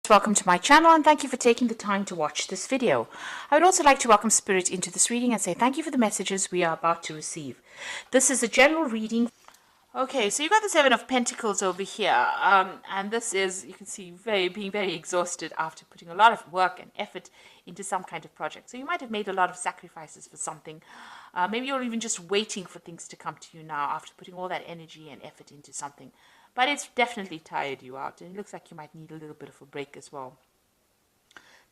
Welcome to my channel and thank you for taking the time to watch this video. I would also like to welcome Spirit into this reading and say thank you for the messages we are about to receive. This is a general reading. Okay, so you got the Seven of Pentacles over here, and this is, you can see, being very exhausted after putting a lot of work and effort into some kind of project. So you might have made a lot of sacrifices for something. Maybe you're even just waiting for things to come to you now after putting all that energy and effort into something. But it's definitely tired you out, and it looks like you might need a little bit of a break as well.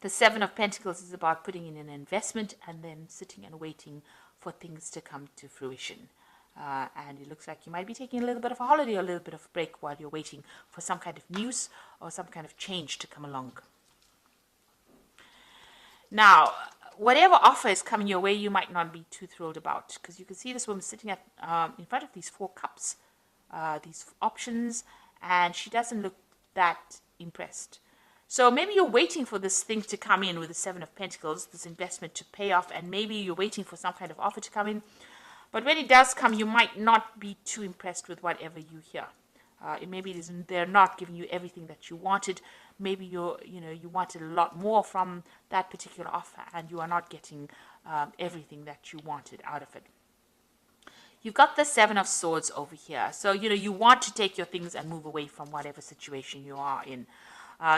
The Seven of Pentacles is about putting in an investment and then sitting and waiting for things to come to fruition. And it looks like you might be taking a little bit of a holiday or a little bit of a break while you're waiting for some kind of news or some kind of change to come along. Now, whatever offer is coming your way, you might not be too thrilled about, because you can see this woman sitting at in front of these 4 cups, these options, and she doesn't look that impressed. So maybe you're waiting for this thing to come in with the Seven of Pentacles, this investment to pay off, and maybe you're waiting for some kind of offer to come in. But when it does come, you might not be too impressed with whatever you hear. Maybe they're not giving you everything that you wanted. Maybe you wanted a lot more from that particular offer, and you are not getting everything that you wanted out of it. You've got the Seven of Swords over here. So, you want to take your things and move away from whatever situation you are in.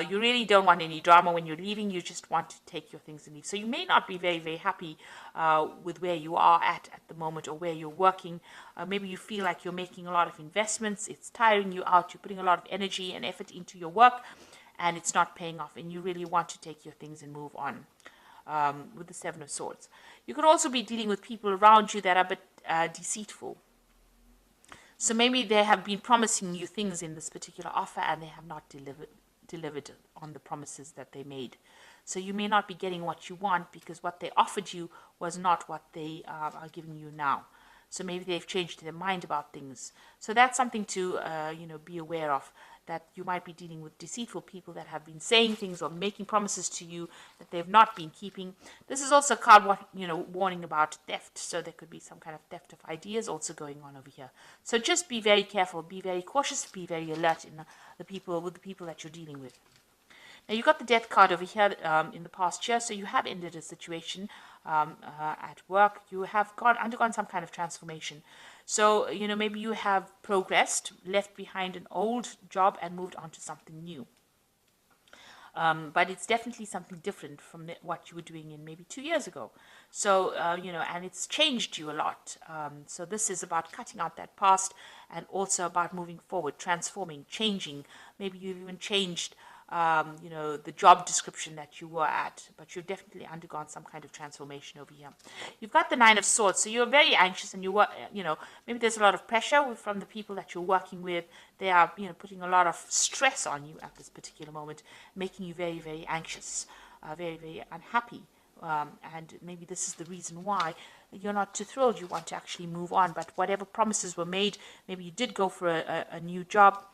You really don't want any drama when you're leaving. You just want to take your things and leave. So you may not be very, very happy with where you are at the moment, or where you're working. Maybe you feel like you're making a lot of investments. It's tiring you out. You're putting a lot of energy and effort into your work, and it's not paying off. And you really want to take your things and move on with the Seven of Swords. You could also be dealing with people around you that are a bit deceitful. So maybe they have been promising you things in this particular offer, and they have not delivered on the promises that they made. So you may not be getting what you want, because what they offered you was not what they are giving you now. So maybe they've changed their mind about things. So that's something to be aware of, that you might be dealing with deceitful people that have been saying things or making promises to you that they've not been keeping. This is also a card, warning about theft. So there could be some kind of theft of ideas also going on over here. So just be very careful, be very cautious, be very alert with the people that you're dealing with. Now, you've got the Death card over here in the past year. So you have ended a situation at work. You have undergone some kind of transformation. So, maybe you have progressed, left behind an old job and moved on to something new. But it's definitely something different from what you were doing in maybe 2 years ago. So, and it's changed you a lot. So this is about cutting out that past, and also about moving forward, transforming, changing. Maybe you've even changed the job description that you were at, but you've definitely undergone some kind of transformation over here. You've got the Nine of Swords, so you're very anxious, and maybe there's a lot of pressure from the people that you're working with. They are, putting a lot of stress on you at this particular moment, making you very, very anxious, very, very unhappy. And maybe this is the reason why you're not too thrilled. You want to actually move on, but whatever promises were made, maybe you did go for a new job,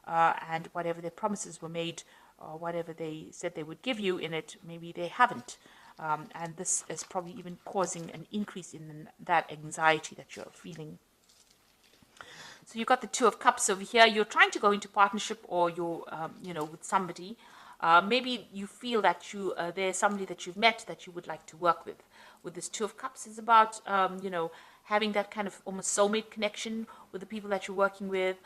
and whatever their promises were made, or whatever they said they would give you in it, maybe they haven't. And this is probably even causing an increase in that anxiety that you're feeling. So you've got the Two of Cups over here. You're trying to go into partnership, or you're, with somebody. Maybe you feel that there's somebody that you've met that you would like to work with. With this Two of Cups is about, having that kind of almost soulmate connection with the people that you're working with,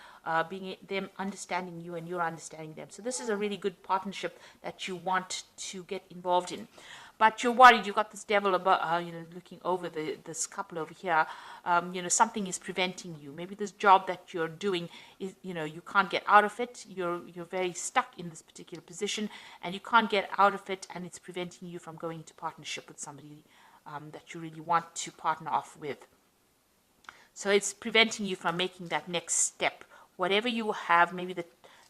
being them understanding you and you're understanding them. So this is a really good partnership that you want to get involved in. But you're worried. You've got this devil about, looking over this couple over here. Something is preventing you. Maybe this job that you're doing is, you can't get out of it. You're very stuck in this particular position, and you can't get out of it, and it's preventing you from going into partnership with somebody that you really want to partner off with. So it's preventing you from making that next step. Whatever you have, maybe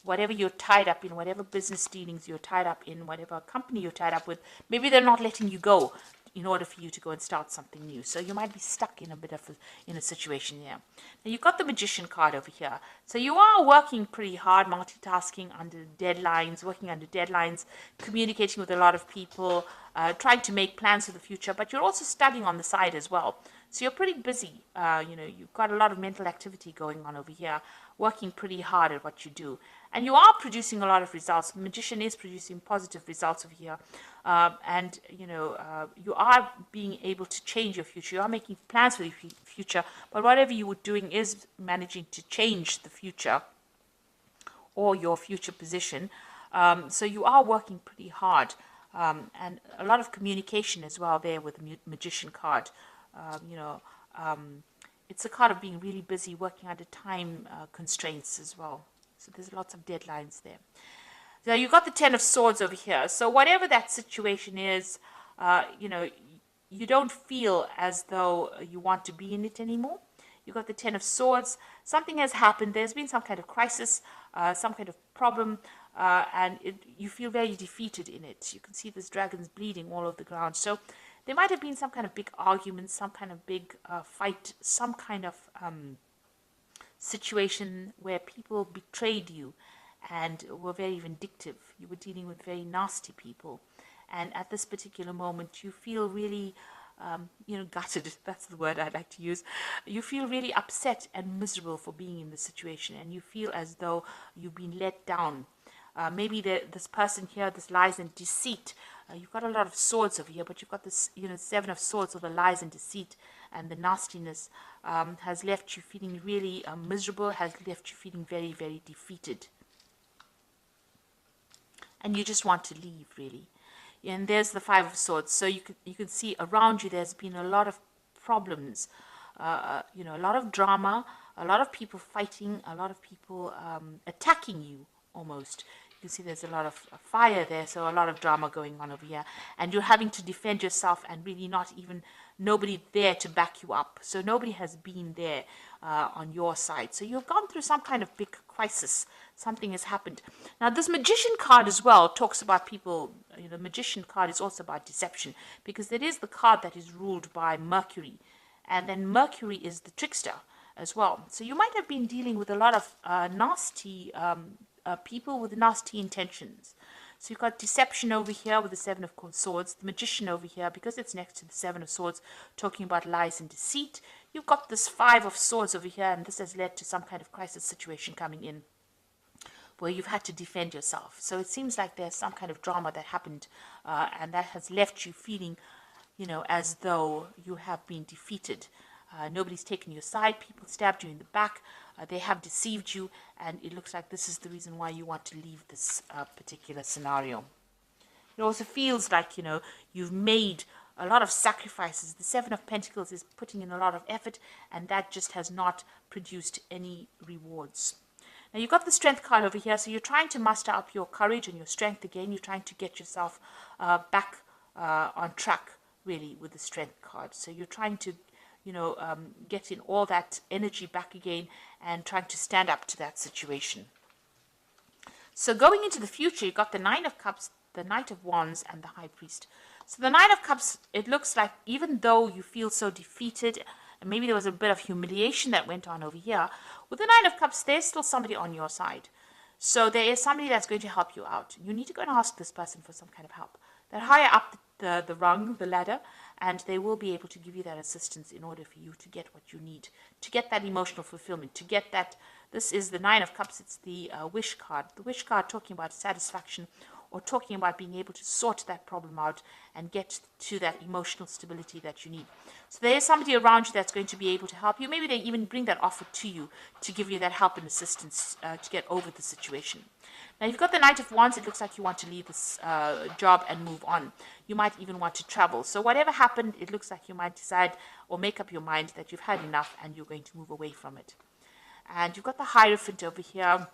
whatever you're tied up in, whatever business dealings you're tied up in, whatever company you're tied up with, maybe they're not letting you go in order for you to go and start something new. So you might be stuck in a bit of a situation here. Now, you've got the Magician card over here. So you are working pretty hard, multitasking under deadlines, working under deadlines, communicating with a lot of people, trying to make plans for the future, but you're also studying on the side as well. So you're pretty busy. You've got a lot of mental activity going on over here, working pretty hard at what you do. And you are producing a lot of results. The magician is producing positive results over here. And, you are being able to change your future. You are making plans for the future. But whatever you were doing is managing to change the future or your future position. So you are working pretty hard. And a lot of communication as well there with the magician card. It's a card of being really busy, working under time constraints as well. So there's lots of deadlines there. So you've got the Ten of Swords over here. So whatever that situation is, you don't feel as though you want to be in it anymore. You've got the Ten of Swords. Something has happened. There's been some kind of crisis, some kind of problem, and you feel very defeated in it. You can see this dragon's bleeding all over the ground. So there might have been some kind of big argument, some kind of big fight, some kind of situation where people betrayed you and were very vindictive. You were dealing with very nasty people. And at this particular moment, you feel really, gutted. That's the word I'd like to use. You feel really upset and miserable for being in this situation. And you feel as though you've been let down. Maybe this person here, this lies and deceit. You've got a lot of swords over here, but you've got this, Seven of Swords, or the lies and deceit and the nastiness has left you feeling really miserable, has left you feeling very, very defeated. And you just want to leave, really. And there's the Five of Swords. So you can see around you there's been a lot of problems, a lot of drama, a lot of people fighting, a lot of people attacking you almost. You can see there's a lot of fire there, so a lot of drama going on over here. And you're having to defend yourself and really nobody there to back you up. So nobody has been there on your side. So you've gone through some kind of big crisis. Something has happened. Now, this Magician card as well talks about people. The Magician card is also about deception, because it is the card that is ruled by Mercury. And then Mercury is the trickster as well. So you might have been dealing with a lot of nasty people with nasty intentions. So you've got deception over here with the Seven of Swords, the Magician over here, because it's next to the Seven of Swords, talking about lies and deceit. You've got this Five of Swords over here, and this has led to some kind of crisis situation coming in where you've had to defend yourself. So it seems like there's some kind of drama that happened, and that has left you feeling, as though you have been defeated. Nobody's taken your side. People stabbed you in the back. They have deceived you, and it looks like this is the reason why you want to leave this particular scenario. It also feels like, you've made a lot of sacrifices. The Seven of Pentacles is putting in a lot of effort, and that just has not produced any rewards. Now, you've got the Strength card over here, so you're trying to muster up your courage and your strength again. You're trying to get yourself back on track, really, with the Strength card. So you're trying to get in all that energy back again and trying to stand up to that situation. So going into the future, you've got the Nine of Cups, the Knight of Wands, and the High Priest. So the Nine of Cups, it looks like even though you feel so defeated, and maybe there was a bit of humiliation that went on over here, with the Nine of Cups, there's still somebody on your side. So there is somebody that's going to help you out. You need to go and ask this person for some kind of help. They're higher up the rung, the ladder, and they will be able to give you that assistance in order for you to get what you need, to get that emotional fulfillment, to get that. This is the Nine of Cups. It's the wish card. The wish card talking about satisfaction, or talking about being able to sort that problem out and get to that emotional stability that you need. So there is somebody around you that's going to be able to help you. Maybe they even bring that offer to you to give you that help and assistance to get over the situation. Now, you've got the Knight of Wands. It looks like you want to leave this job and move on. You might even want to travel. So whatever happened, it looks like you might decide or make up your mind that you've had enough and you're going to move away from it. And you've got the Hierophant over here.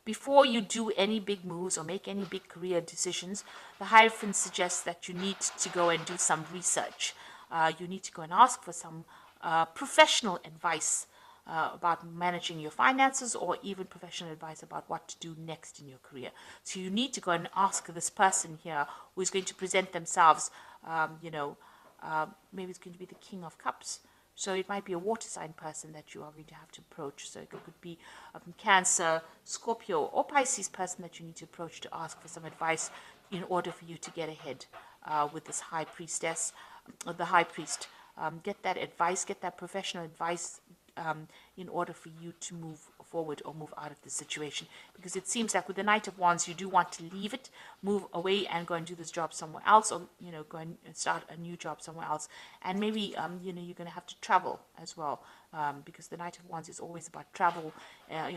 Before you do any big moves or make any big career decisions, the Hierophant suggests that you need to go and do some research. You need to go and ask for some professional advice about managing your finances, or even professional advice about what to do next in your career. So you need to go and ask this person here who is going to present themselves, maybe it's going to be the King of Cups. So it might be a water sign person that you are going to have to approach. So it could be a Cancer, Scorpio, or Pisces person that you need to approach to ask for some advice in order for you to get ahead with this High Priestess, the High Priest. Get that advice, get that professional advice in order for you to move forward or move out of the situation, because it seems like with the Knight of Wands, you do want to leave it, move away and go and do this job somewhere else, or go and start a new job somewhere else. And maybe you're going to have to travel as well, because the Knight of Wands is always about travel,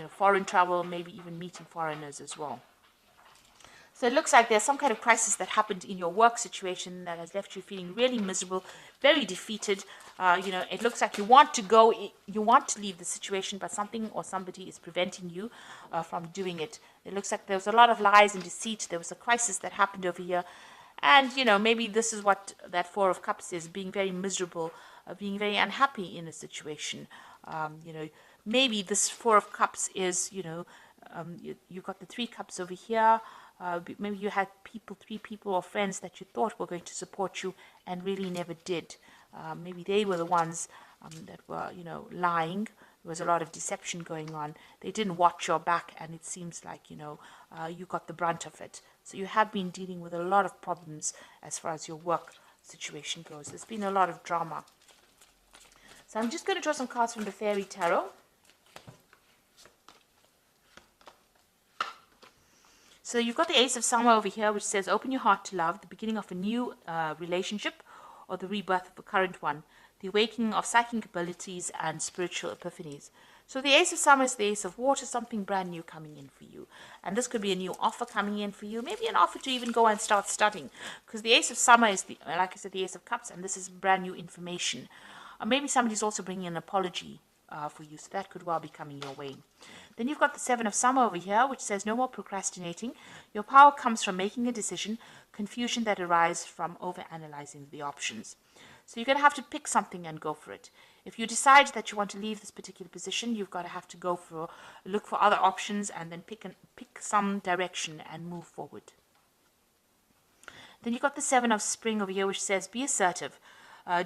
foreign travel, maybe even meeting foreigners as well. So it looks like there's some kind of crisis that happened in your work situation that has left you feeling really miserable, very defeated. It looks like you want to go, you want to leave the situation, but something or somebody is preventing you from doing it. It looks like there was a lot of lies and deceit. There was a crisis that happened over here. And, maybe this is what that Four of Cups is, being very miserable, being very unhappy in a situation. Maybe this Four of Cups is, you've got the Three Cups over here. Maybe you had three people or friends that you thought were going to support you and really never did. Maybe they were the ones that were, lying. There was a lot of deception going on. They didn't watch your back, and it seems like, you got the brunt of it. So you have been dealing with a lot of problems as far as your work situation goes. There's been a lot of drama. So I'm just going to draw some cards from the Fairy Tarot. So you've got the Ace of Summer over here, which says, open your heart to love, the beginning of a new relationship, or the rebirth of a current one, the awakening of psychic abilities and spiritual epiphanies. So the Ace of Summer is the Ace of Water, something brand new coming in for you. And this could be a new offer coming in for you, maybe an offer to even go and start studying. Because the Ace of Summer is, like I said, the Ace of Cups, and this is brand new information. Or maybe somebody's also bringing an apology for you, so that could well be coming your way. Then you've got the Seven of Summer over here, which says no more procrastinating. Your power comes from making a decision, confusion that arises from overanalyzing the options. So you're going to have to pick something and go for it. If you decide that you want to leave this particular position, you've got to have to look for other options and then pick some direction and move forward. Then you've got the Seven of Spring over here, which says be assertive.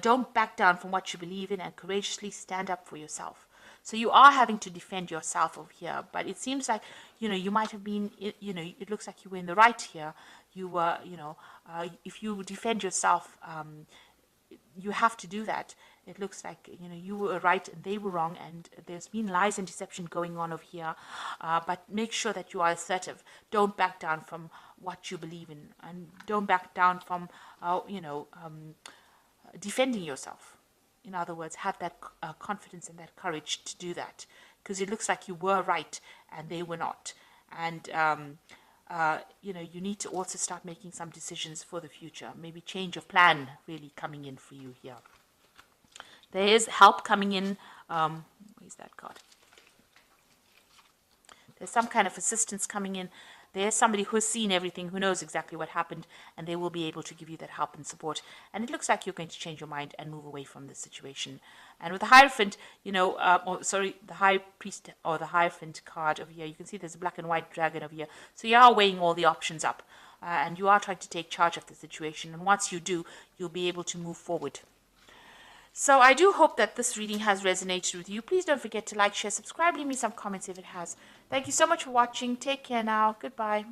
Don't back down from what you believe in and courageously stand up for yourself. So you are having to defend yourself over here, but it seems like, you might have been, it looks like you were in the right here. You were, if you defend yourself, you have to do that. It looks like, you were right and they were wrong, and there's been lies and deception going on over here. But make sure that you are assertive. Don't back down from what you believe in, and don't back down from, defending yourself. In other words, have that confidence and that courage to do that, because it looks like you were right and they were not. And, you need to also start making some decisions for the future. Maybe change of plan really coming in for you here. There is help coming in. Where's that card? There's some kind of assistance coming in. There's somebody who's seen everything, who knows exactly what happened, and they will be able to give you that help and support. And it looks like you're going to change your mind and move away from this situation. And with the Hierophant, the High Priest or the Hierophant card over here, you can see there's a black and white dragon over here. So you are weighing all the options up, and you are trying to take charge of the situation. And once you do, you'll be able to move forward. So I do hope that this reading has resonated with you. Please don't forget to like, share, subscribe, leave me some comments if it has. Thank you so much for watching. Take care now. Goodbye.